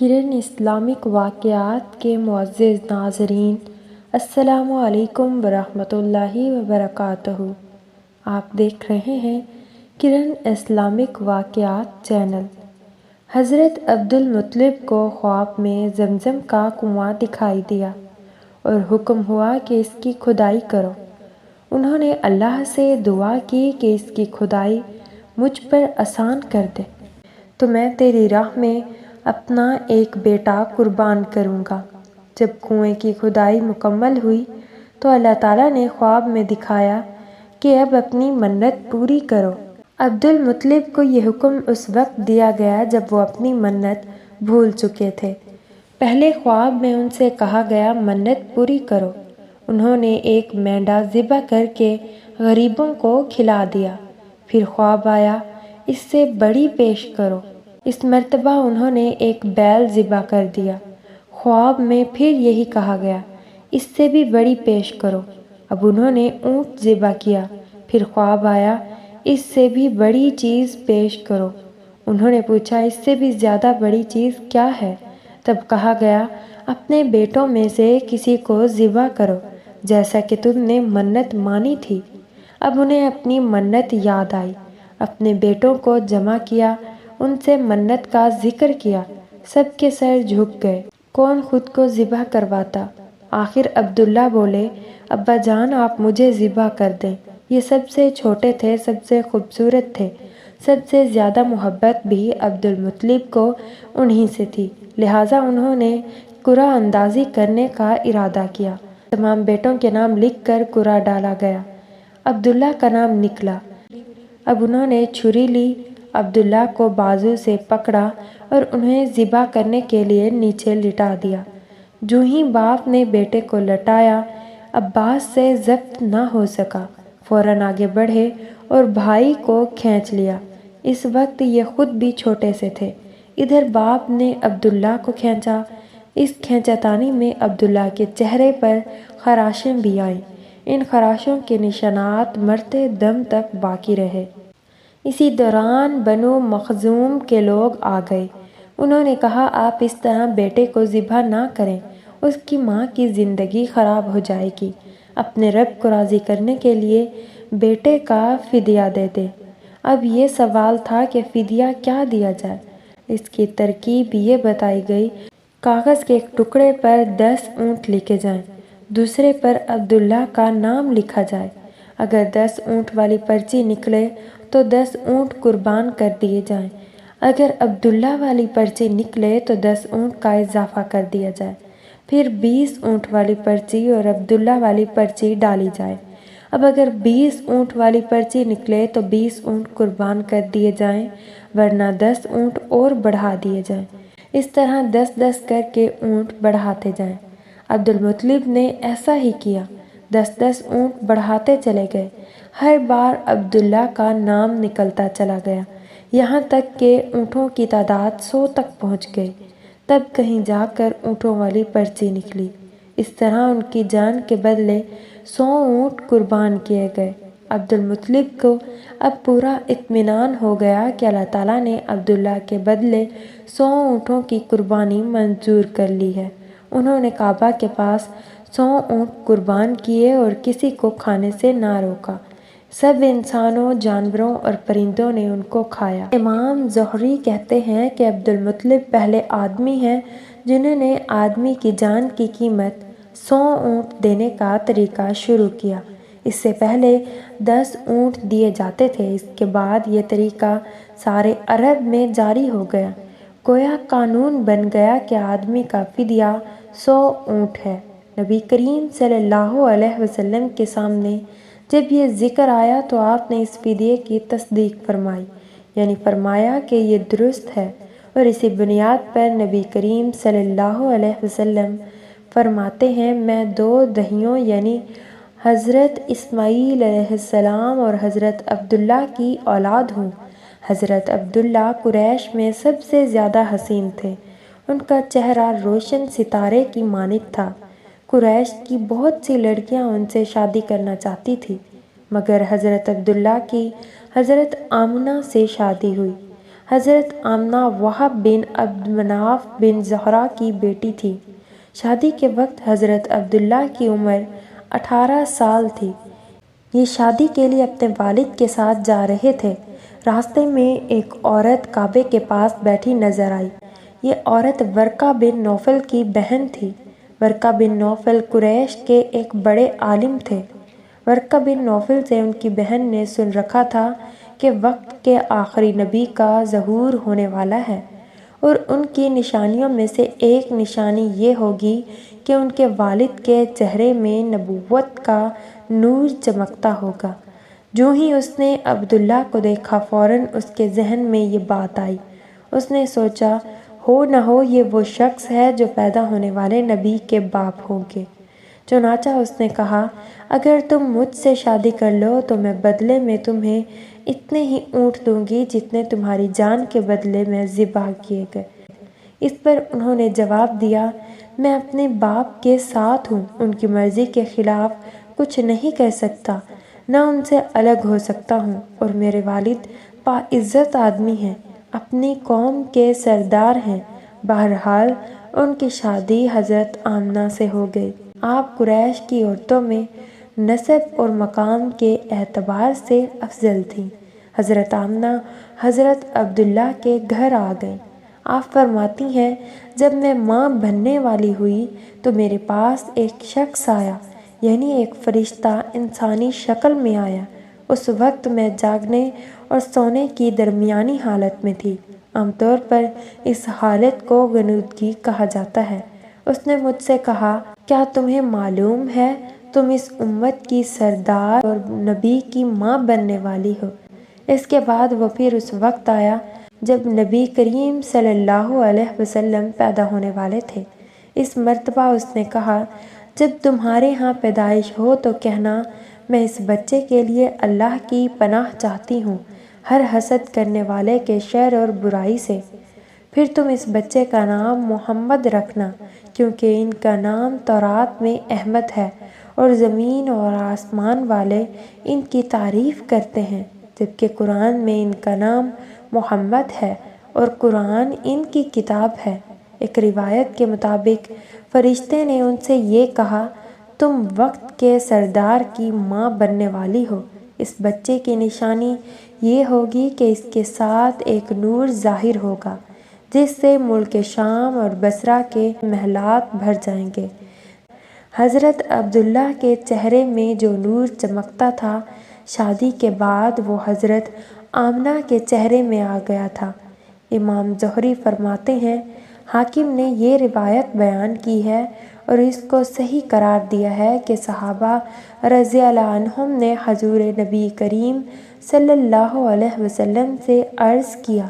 کرن اسلامک واقعات کے معزز ناظرین، السلام علیکم ورحمۃ اللہ وبرکاتہ۔ آپ دیکھ رہے ہیں کرن اسلامک واقعات چینل۔ حضرت عبدالمطلب کو خواب میں زمزم کا کنواں دکھائی دیا اور حکم ہوا کہ اس کی کھدائی کرو۔ انہوں نے اللہ سے دعا کی کہ اس کی کھدائی مجھ پر آسان کر دے تو میں تیری راہ میں اپنا ایک بیٹا قربان کروں گا۔ جب کنویں کی کھدائی مکمل ہوئی تو اللہ تعالیٰ نے خواب میں دکھایا کہ اب اپنی منت پوری کرو۔ عبدالمطلب کو یہ حکم اس وقت دیا گیا جب وہ اپنی منت بھول چکے تھے۔ پہلے خواب میں ان سے کہا گیا منت پوری کرو۔ انہوں نے ایک مینڈا ذبح کر کے غریبوں کو کھلا دیا۔ پھر خواب آیا اس سے بڑی پیش کرو۔ اس مرتبہ انہوں نے ایک بیل ذبح کر دیا۔ خواب میں پھر یہی کہا گیا اس سے بھی بڑی پیش کرو۔ اب انہوں نے اونٹ ذبح کیا۔ پھر خواب آیا اس سے بھی بڑی چیز پیش کرو۔ انہوں نے پوچھا اس سے بھی زیادہ بڑی چیز کیا ہے؟ تب کہا گیا اپنے بیٹوں میں سے کسی کو ذبح کرو جیسا کہ تم نے منت مانی تھی۔ اب انہیں اپنی منت یاد آئی۔ اپنے بیٹوں کو جمع کیا، ان سے منت کا ذکر کیا۔ سب کے سر جھک گئے۔ کون خود کو ذبح کرواتا؟ آخر عبداللہ بولے ابا جان آپ مجھے ذبح کر دیں۔ یہ سب سے چھوٹے تھے، سب سے خوبصورت تھے، سب سے زیادہ محبت بھی عبدالمطلب کو انہی سے تھی، لہٰذا انہوں نے قرعہ اندازی کرنے کا ارادہ کیا۔ تمام بیٹوں کے نام لکھ کر قرعہ ڈالا گیا۔ عبداللہ کا نام نکلا۔ اب انہوں نے چھری لی، عبداللہ کو بازو سے پکڑا اور انہیں ذبح کرنے کے لیے نیچے لٹا دیا۔ جو ہی باپ نے بیٹے کو لٹایا، عباس سے ضبط نہ ہو سکا، فوراً آگے بڑھے اور بھائی کو کھینچ لیا۔ اس وقت یہ خود بھی چھوٹے سے تھے۔ ادھر باپ نے عبداللہ کو کھینچا۔ اس کھینچتانی میں عبداللہ کے چہرے پر خراشیں بھی آئیں۔ ان خراشوں کے نشانات مرتے دم تک باقی رہے۔ اسی دوران بنو مخزوم کے لوگ آ گئے۔ انہوں نے کہا آپ اس طرح بیٹے کو ذبح نہ کریں، اس کی ماں کی زندگی خراب ہو جائے گی۔ اپنے رب کو راضی کرنے کے لیے بیٹے کا فدیہ دے دیں۔ اب یہ سوال تھا کہ فدیہ کیا دیا جائے؟ اس کی ترکیب یہ بتائی گئی کاغذ کے ایک ٹکڑے پر 10 اونٹ لکھے جائیں، دوسرے پر عبداللہ کا نام لکھا جائے۔ اگر 10 اونٹ والی پرچی نکلے تو 10 اونٹ قربان کر دیے جائیں۔ اگر عبداللہ والی پرچی نکلے تو 10 اونٹ کا اضافہ کر دیا جائے۔ پھر 20 اونٹ والی پرچی اور عبداللہ والی پرچی ڈالی جائے۔ اب اگر 20 اونٹ والی پرچی نکلے تو 20 اونٹ قربان کر دیے جائیں، ورنہ 10 اونٹ اور بڑھا دیے جائیں۔ اس طرح 10-10 کر کے اونٹ بڑھاتے جائیں۔ عبدالمطلب نے ایسا ہی کیا، 10-10 اونٹ بڑھاتے چلے گئے۔ ہر بار عبداللہ کا نام نکلتا چلا گیا، یہاں تک کہ اونٹوں کی تعداد 100 تک پہنچ گئی۔ تب کہیں جا کر اونٹوں والی پرچی نکلی۔ اس طرح ان کی جان کے بدلے 100 اونٹ قربان کیے گئے۔ عبدالمطلب کو اب پورا اطمینان ہو گیا کہ اللہ تعالیٰ نے عبداللہ کے بدلے 100 اونٹوں کی قربانی منظور کر لی ہے۔ انہوں نے کعبہ کے پاس 100 اونٹ قربان کیے اور کسی کو کھانے سے نہ روکا۔ سب انسانوں، جانوروں اور پرندوں نے ان کو کھایا۔ امام زہری کہتے ہیں کہ عبدالمطلب پہلے آدمی ہیں جنہوں نے آدمی کی جان کی قیمت 100 اونٹ دینے کا طریقہ شروع کیا۔ اس سے پہلے 10 اونٹ دیے جاتے تھے۔ اس کے بعد یہ طریقہ سارے عرب میں جاری ہو گیا۔ گویا قانون بن گیا کہ آدمی کا فدیہ 100 اونٹ ہے۔ نبی کریم صلی اللہ علیہ وسلم کے سامنے جب یہ ذکر آیا تو آپ نے اس فدیے کی تصدیق فرمائی، یعنی فرمایا کہ یہ درست ہے، اور اسی بنیاد پر نبی کریم صلی اللہ علیہ وسلم فرماتے ہیں میں 2 دہیوں یعنی حضرت اسماعیل علیہ السلام اور حضرت عبداللہ کی اولاد ہوں۔ حضرت عبداللہ قریش میں سب سے زیادہ حسین تھے۔ ان کا چہرہ روشن ستارے کی مانند تھا۔ قریش کی بہت سی لڑکیاں ان سے شادی کرنا چاہتی تھیں، مگر حضرت عبداللہ کی حضرت آمنہ سے شادی ہوئی۔ حضرت آمنہ وہب بن عبد مناف بن زہرہ کی بیٹی تھی۔ شادی کے وقت حضرت عبداللہ کی عمر 18 سال تھی۔ یہ شادی کے لیے اپنے والد کے ساتھ جا رہے تھے۔ راستے میں ایک عورت کعبے کے پاس بیٹھی نظر آئی۔ یہ عورت ورقہ بن نوفل کی بہن تھی۔ ورقہ بن نوفل قریش کے ایک بڑے عالم تھے۔ ورقہ بن نوفل سے ان کی بہن نے سن رکھا تھا کہ وقت کے آخری نبی کا ظہور ہونے والا ہے، اور ان کی نشانیوں میں سے ایک نشانی یہ ہوگی کہ ان کے والد کے چہرے میں نبوت کا نور چمکتا ہوگا۔ جو ہی اس نے عبداللہ کو دیکھا فوراً اس کے ذہن میں یہ بات آئی۔ اس نے سوچا ہو نہ ہو یہ وہ شخص ہے جو پیدا ہونے والے نبی کے باپ ہوں گے۔ چنانچہ اس نے کہا اگر تم مجھ سے شادی کر لو تو میں بدلے میں تمہیں اتنے ہی اونٹ دوں گی جتنے تمہاری جان کے بدلے میں ذبح کیے گئے۔ اس پر انہوں نے جواب دیا میں اپنے باپ کے ساتھ ہوں، ان کی مرضی کے خلاف کچھ نہیں کر سکتا، نہ ان سے الگ ہو سکتا ہوں، اور میرے والد باعزت آدمی ہیں، اپنی قوم کے سردار ہیں۔ بہرحال ان کی شادی حضرت آمنہ سے ہو گئی۔ آپ قریش کی عورتوں میں نسب اور مقام کے اعتبار سے افضل تھیں۔ حضرت آمنہ حضرت عبداللہ کے گھر آ گئیں۔ آپ فرماتی ہیں جب میں ماں بننے والی ہوئی تو میرے پاس ایک شخص آیا، یعنی ایک فرشتہ انسانی شکل میں آیا۔ اس وقت میں جاگنے اور سونے کی درمیانی حالت میں تھی۔ عام طور پر اس حالت کو غنودگی کہا جاتا ہے۔ اس نے مجھ سے کہا کیا تمہیں معلوم ہے تم اس امت کی سردار اور نبی کی ماں بننے والی ہو؟ اس کے بعد وہ پھر اس وقت آیا جب نبی کریم صلی اللہ علیہ وسلم پیدا ہونے والے تھے۔ اس مرتبہ اس نے کہا جب تمہارے ہاں پیدائش ہو تو کہنا میں اس بچے کے لیے اللہ کی پناہ چاہتی ہوں ہر حسد کرنے والے کے شر اور برائی سے۔ پھر تم اس بچے کا نام محمد رکھنا، کیونکہ ان کا نام تورات میں احمد ہے اور زمین اور آسمان والے ان کی تعریف کرتے ہیں، جبکہ قرآن میں ان کا نام محمد ہے اور قرآن ان کی کتاب ہے۔ ایک روایت کے مطابق فرشتے نے ان سے یہ کہا تم وقت کے سردار کی ماں بننے والی ہو۔ اس بچے کی نشانی یہ ہوگی کہ اس کے ساتھ ایک نور ظاہر ہوگا جس سے ملک شام اور بصرہ کے محلات بھر جائیں گے۔ حضرت عبداللہ کے چہرے میں جو نور چمکتا تھا شادی کے بعد وہ حضرت آمنہ کے چہرے میں آ گیا تھا۔ امام زہری فرماتے ہیں حاکم نے یہ روایت بیان کی ہے اور اس کو صحیح قرار دیا ہے کہ صحابہ رضی اللہ عنہم نے حضور نبی کریم صلی اللہ علیہ وسلم سے عرض کیا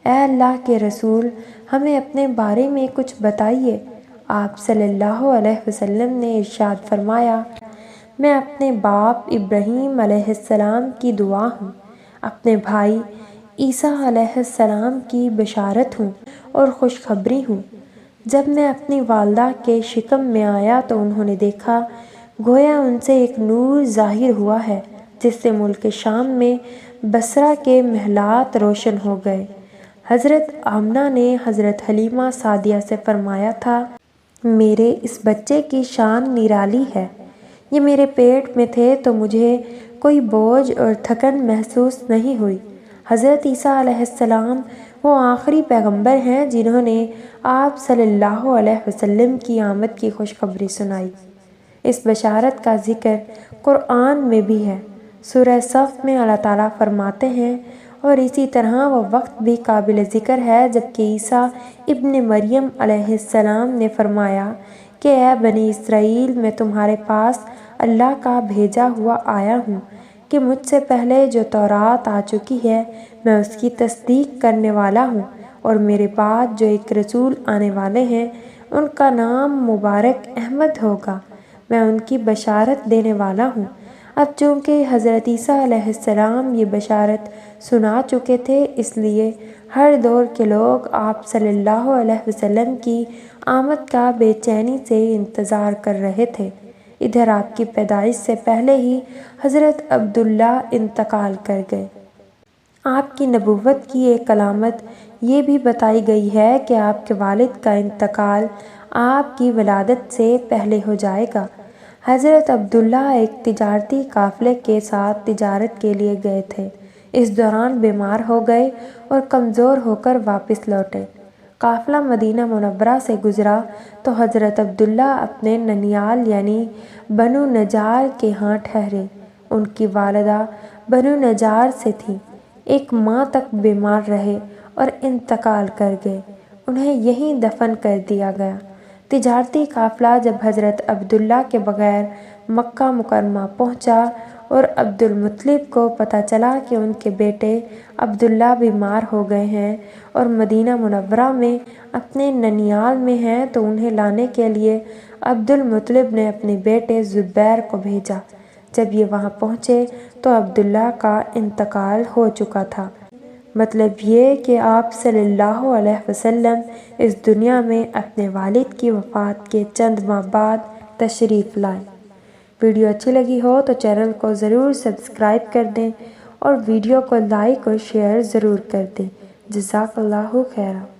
اے اللہ کے رسول ہمیں اپنے بارے میں کچھ بتائیے۔ آپ صلی اللہ علیہ وسلم نے ارشاد فرمایا میں اپنے باپ ابراہیم علیہ السلام کی دعا ہوں، اپنے بھائی عیسیٰ علیہ السلام کی بشارت ہوں اور خوشخبری ہوں۔ جب میں اپنی والدہ کے شکم میں آیا تو انہوں نے دیکھا گویا ان سے ایک نور ظاہر ہوا ہے جس سے ملک شام میں بصرہ کے محلات روشن ہو گئے۔ حضرت آمنہ نے حضرت حلیمہ سعدیہ سے فرمایا تھا میرے اس بچے کی شان نرالی ہے، یہ میرے پیٹ میں تھے تو مجھے کوئی بوجھ اور تھکن محسوس نہیں ہوئی۔ حضرت عیسیٰ علیہ السلام وہ آخری پیغمبر ہیں جنہوں نے آپ صلی اللہ علیہ وسلم کی آمد کی خوشخبری سنائی۔ اس بشارت کا ذکر قرآن میں بھی ہے۔ سورہ صف میں اللہ تعالیٰ فرماتے ہیں اور اسی طرح وہ وقت بھی قابل ذکر ہے جبکہ عیسیٰ ابن مریم علیہ السلام نے فرمایا کہ اے بنی اسرائیل میں تمہارے پاس اللہ کا بھیجا ہوا آیا ہوں کہ مجھ سے پہلے جو تورات آ چکی ہے میں اس کی تصدیق کرنے والا ہوں، اور میرے بعد جو ایک رسول آنے والے ہیں ان کا نام مبارک احمد ہوگا، میں ان کی بشارت دینے والا ہوں۔ اب چونکہ حضرت عیسیٰ علیہ السلام یہ بشارت سنا چکے تھے اس لیے ہر دور کے لوگ آپ صلی اللہ علیہ وسلم کی آمد کا بے چینی سے انتظار کر رہے تھے۔ ادھر آپ کی پیدائش سے پہلے ہی حضرت عبداللہ انتقال کر گئے۔ آپ کی نبوت کی ایک علامت یہ بھی بتائی گئی ہے کہ آپ کے والد کا انتقال آپ کی ولادت سے پہلے ہو جائے گا۔ حضرت عبداللہ ایک تجارتی قافلے کے ساتھ تجارت کے لیے گئے تھے۔ اس دوران بیمار ہو گئے اور کمزور ہو کر واپس لوٹے۔ قافلہ مدینہ منورہ سے گزرا تو حضرت عبداللہ اپنے ننیال یعنی بنو نجار کے ہاں ٹھہرے۔ ان کی والدہ بنو نجار سے تھیں۔ 1 ماہ تک بیمار رہے اور انتقال کر گئے۔ انہیں یہیں دفن کر دیا گیا۔ تجارتی قافلہ جب حضرت عبداللہ کے بغیر مکہ مکرمہ پہنچا اور عبد المطلب کو پتہ چلا کہ ان کے بیٹے عبداللہ بیمار ہو گئے ہیں اور مدینہ منورہ میں اپنے ننیال میں ہیں تو انہیں لانے کے لیے عبد المطلب نے اپنے بیٹے زبیر کو بھیجا۔ جب یہ وہاں پہنچے تو عبداللہ کا انتقال ہو چکا تھا۔ مطلب یہ کہ آپ صلی اللہ علیہ وسلم اس دنیا میں اپنے والد کی وفات کے چند ماہ بعد تشریف لائے۔ ویڈیو اچھی لگی ہو تو چینل کو ضرور سبسکرائب کر دیں اور ویڈیو کو لائک اور شیئر ضرور کر دیں۔ جزاک اللہ خیرہ۔